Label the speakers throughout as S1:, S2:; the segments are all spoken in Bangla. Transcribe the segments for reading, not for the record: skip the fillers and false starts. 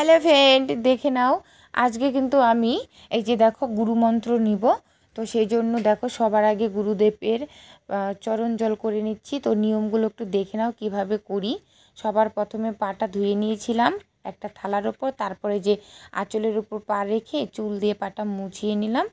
S1: হ্যালো ফ্রেন্ড, দেখে নাও আজকে কিন্তু আমি এই যে দেখো গুরু মন্ত্র নিব। তো সেই জন্য দেখো সবার আগে গুরুদেবের চরণ জল করে নিচ্ছি। তো নিয়মগুলো একটু দেখে নাও কিভাবে করি। সবার প্রথমে পাটা ধুয়ে নিয়েছিলাম একটা থালার ওপর, তারপরে যে আঁচলের উপর পা রেখে চুল দিয়ে পাটা মুছিয়ে নিলাম।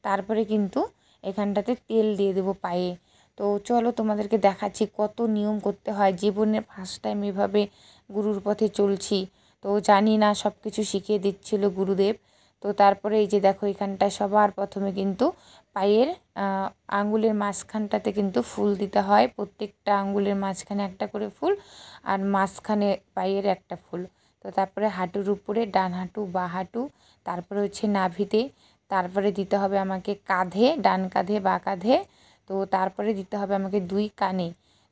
S1: তারপরে কিন্তু এখানটাতে তেল দিয়ে দেবো পায়ে। তো চলো তোমাদেরকে দেখাচ্ছি কত নিয়ম করতে হয়। জীবনের ফার্স্ট টাইম এভাবে গুরুর পথে চলছি, তো জানি না, সব কিছু শিখিয়ে দিচ্ছিল গুরুদেব। তো তারপরে এই যে দেখো এখানটায় সবার প্রথমে কিন্তু পায়ের আঙ্গুলের মাঝখানটাতে কিন্তু ফুল দিতে হয়। প্রত্যেকটা আঙ্গুলের মাঝখানে একটা করে ফুল, আর মাঝখানে পায়ের একটা ফুল। তো তারপরে হাঁটুর উপরে ডান হাঁটু বা হাঁটু, তারপরে হচ্ছে নাভিতে, তারপরে দিতে হবে আমাকে কাঁধে, ডান কাঁধে বা কাঁধে। তো তারপরে দিতে হবে আমাকে দুই কানে।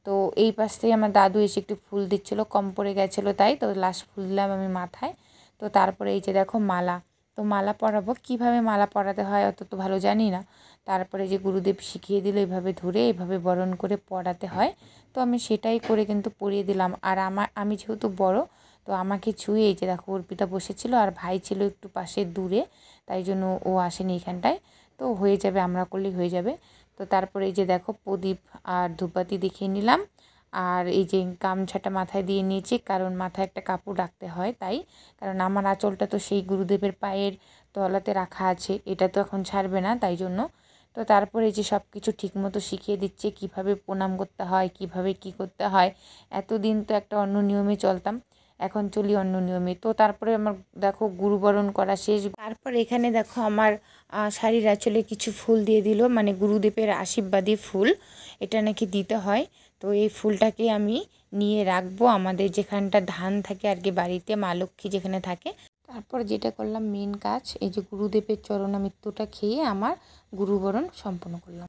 S1: তো এই পাশ থেকে আমার দাদু এসে একটু ফুল দিচ্ছিলো, কম পড়ে গেছিলো, তাই তো লাস্ট ফুল দিলাম আমি মাথায়। তো তারপরে এই যে দেখো মালা, তো মালা পরাবো। কিভাবে মালা পরাতে হয় অত তো ভালো জানি না। তারপরে যে গুরুদেব শিখিয়ে দিল এভাবে ধরে এভাবে বরণ করে পরাতে হয়। তো আমি সেটাই করে কিন্তু পরিয়ে দিলাম। আর আমি যেহেতু বড়, তো আমাকে ছুঁয়ে এই যে দেখো অর্পিতা বসেছিল, আর ভাই ছিল একটু পাশে দূরে, তাই জন্য ও আসেনি এখানটায়। তো হয়ে যাবে, আমরা করলেই হয়ে যাবে। তো তারপরে এই যে দেখো প্রদীপ আর ধূপবাতি দেখিয়ে নিলাম। আর এই যে গামছাটা মাথায় দিয়ে নিয়েছি, কারণ মাথায় একটা কাপড় রাখতে হয় তাই। কারণ আমার আঁচলটা তো সেই গুরুদেবের পায়ের তলাতে রাখা আছে, এটা তো এখন ছাড়বে না, তাই জন্য। তো তারপরে এই যে সব কিছু ঠিকমতো শিখিয়ে দিচ্ছে কিভাবে প্রণাম করতে হয়, কিভাবে কি করতে হয়। এতদিন তো একটা অন্য নিয়মে চলতাম, এখন চলি অন্য নিয়মে। তো তারপরে আমার দেখো গুরুবরণ করা শেষ। তারপর এখানে দেখো আমার শাড়ির আঁচলে কিছু ফুল দিয়ে দিল, মানে গুরুদেবের আশীর্বাদী ফুল, এটা নাকি দিতে হয়। তো এই ফুলটাকে আমি নিয়ে রাখবো আমাদের যেখানটা ধান থাকে আর কি, বাড়িতে মা লক্ষ্মী যেখানে থাকে। তারপর যেটা করলাম মেন কাজ, এই যে গুরুদেবের চরণামৃত্যুটা খেয়ে আমার গুরুবরণ সম্পন্ন করলাম।